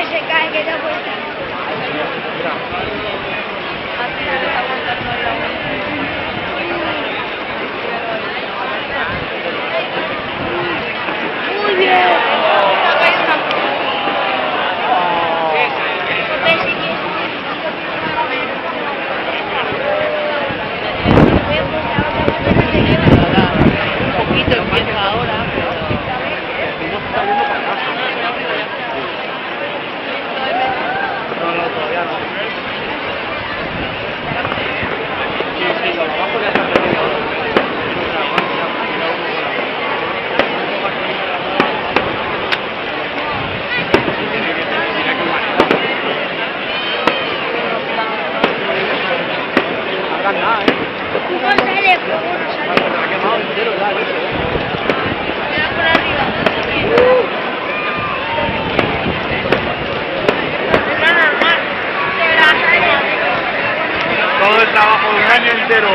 se cae, que no puede ser. Muy bien. Un poquito empieza ahora, pero no, todavía no. Sí, lo abajo ya está perdido. Nada, No sale, pero bueno, sale. Se ha quemado entero ya, Mira por arriba. Está normal. Se la sale. Todo el trabajo de un año entero.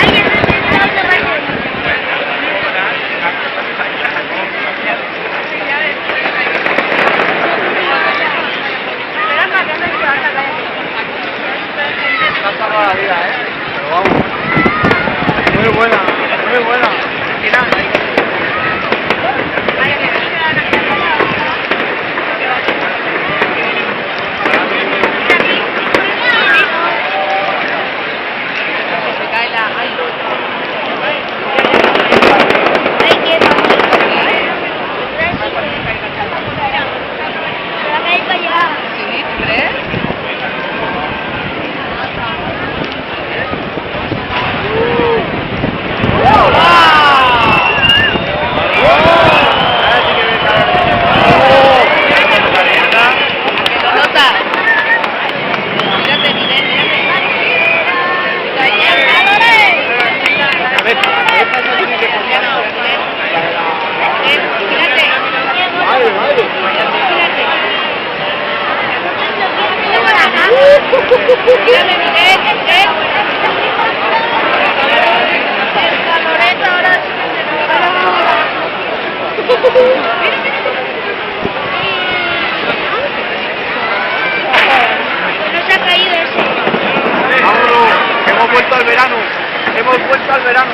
Alguien necesita otro baño. Espera, para que no se va a sacar. Está salvada la vida, pero vamos. Muy buena, muy buena. Final. se cae la... ¡Ay! ¿Sí? ¿Tú crees? No se ha caído ese. Vámonos, hemos vuelto al verano. Hemos vuelto al verano.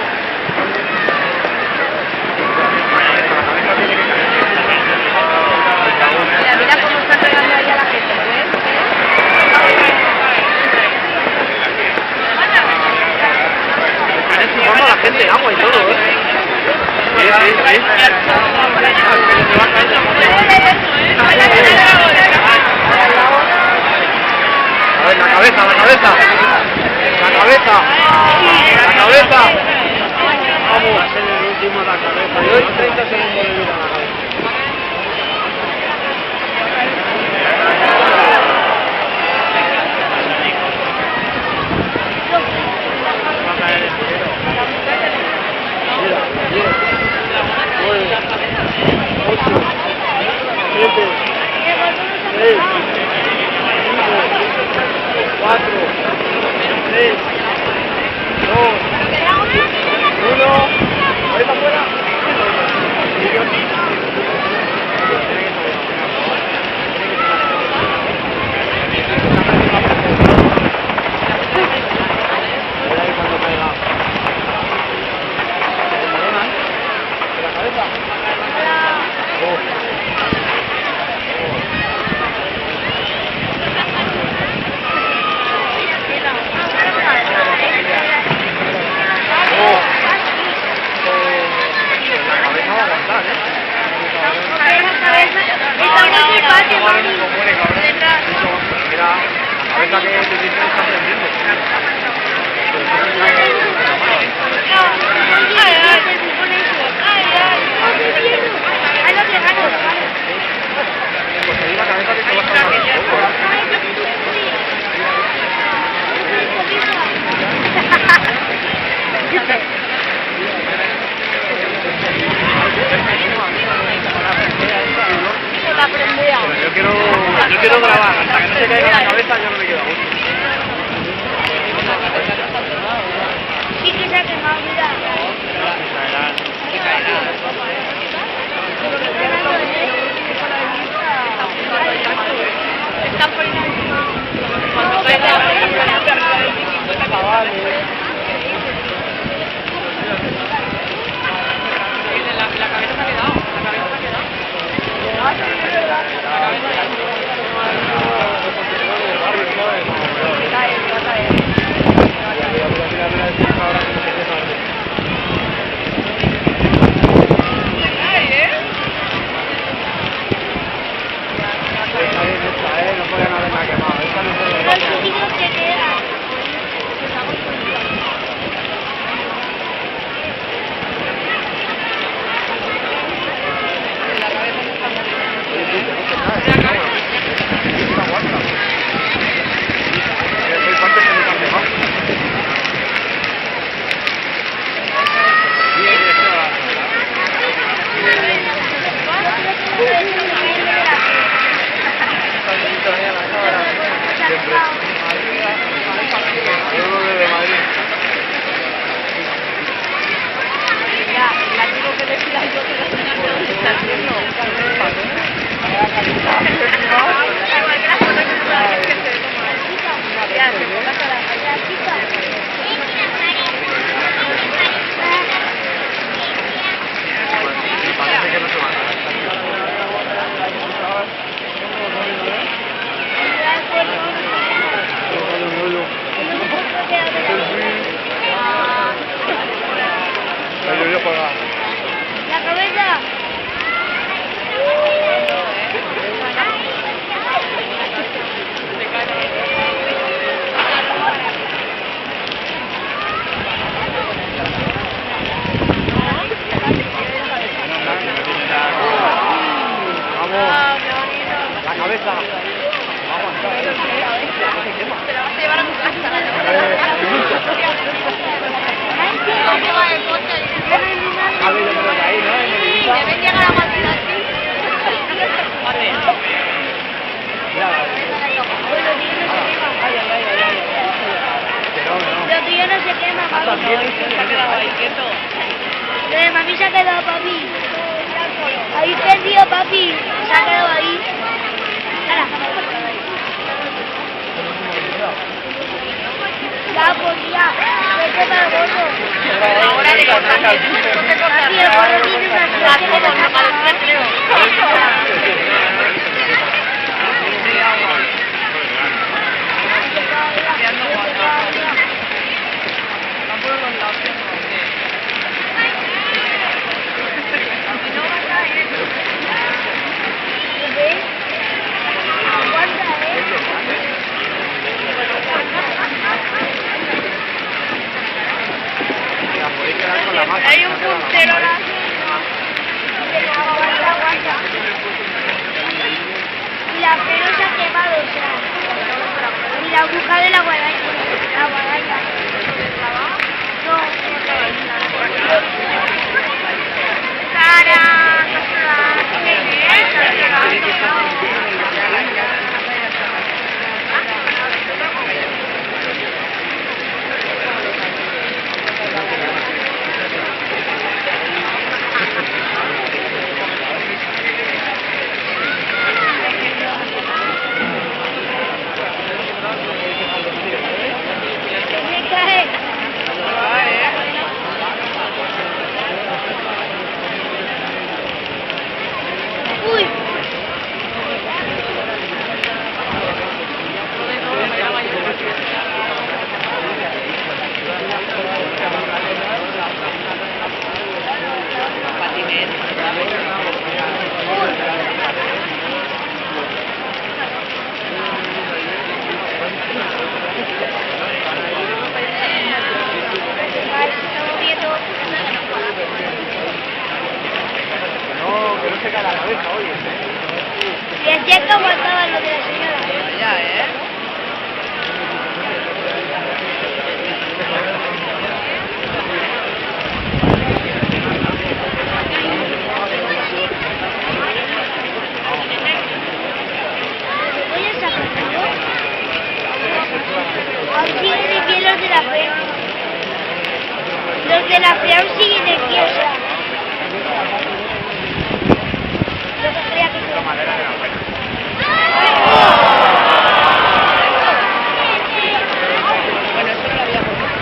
Mira, mira cómo está pegando ahí a la gente, ¿ves? Están enchufando a la gente agua y todo, ¿eh? Sí, sí, sí. Se va a caer la moto. A ver, la cabeza, la cabeza. La cabeza. La cabeza. Vamos. Va a ser el último la cabeza. Le doy 30 segundos de vida a la cabeza. Va a caer entero. Mira, 10, 9, 8, 7, 6, 4, 3, 2, 1. ¿Ahí para afuera? Yo quiero grabar, hasta que no se caiga la cabeza yo no me quedo a gusto. Sí que se ha quemado, mira. Se caerá. Se caerá. Los chiquitos se quedan. La tengo que decir a yo que la señora no está haciendo. Parece que no se van a La cabeza. La cabeza. Te la vas a llevar a tu Deben llegar a Madrid así. Lo tuyo no se quema, mami. Se ha quedado ahí quieto. Lo de mami se ha quedado, papi. Habéis perdido, papi. Se ha quedado ahí. Ahora. Ya, pues ya. Vete para el gordo. Ahora de cosas. Papi, el gordo tiene una suerte. ¿Ves? Aguanta, Hay un puntero ahora. Aguanta, aguanta. Y la pelo se ha quemado, o sea. Y la aguja de la guadaña. La guadaña. No. Me cae. Uy. No, que no se cae la cabeza, oye. Y así es como estaba lo de la señora. Ya, ¿eh? Voy a sacarlo. Aún siguen de pie los de la FEA. Los de la FEA aún siguen de pie, o sea. Yo creía que se... Bueno, eso no lo habíamos visto.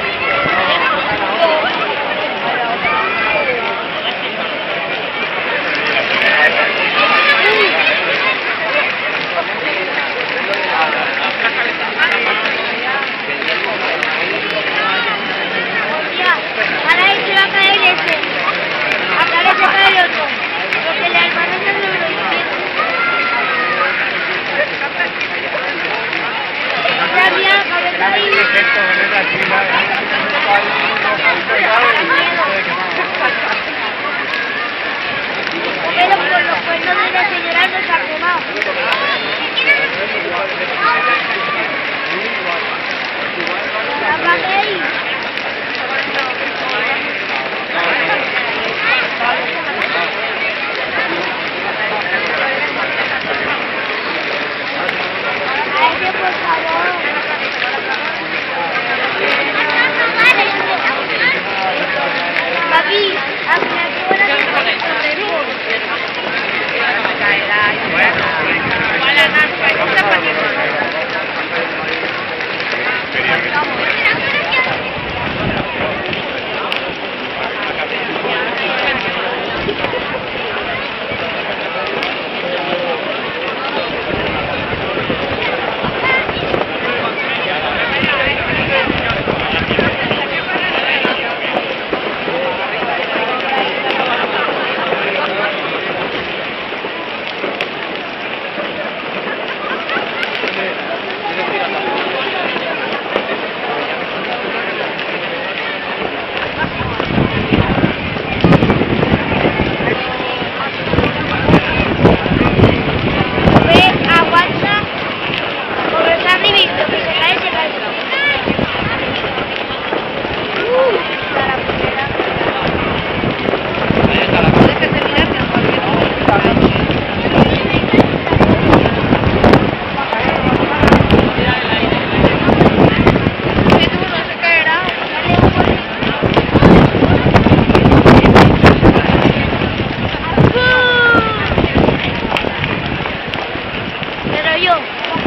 yo.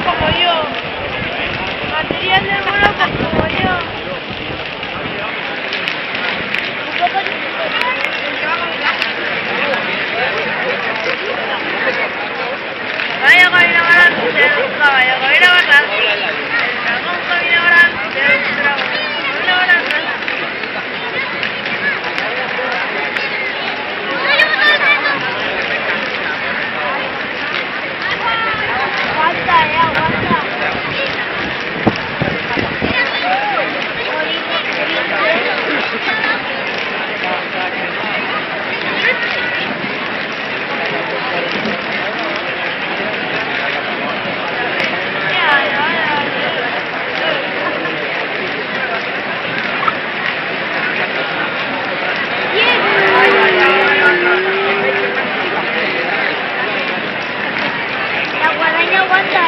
Como yo. Material de bueno como yo. Un poco de... Caballo camina grande, caballo camina grande. El dragón camina grande, el dragón camina grande. Aguanta, aguanta. La guadaña aguanta.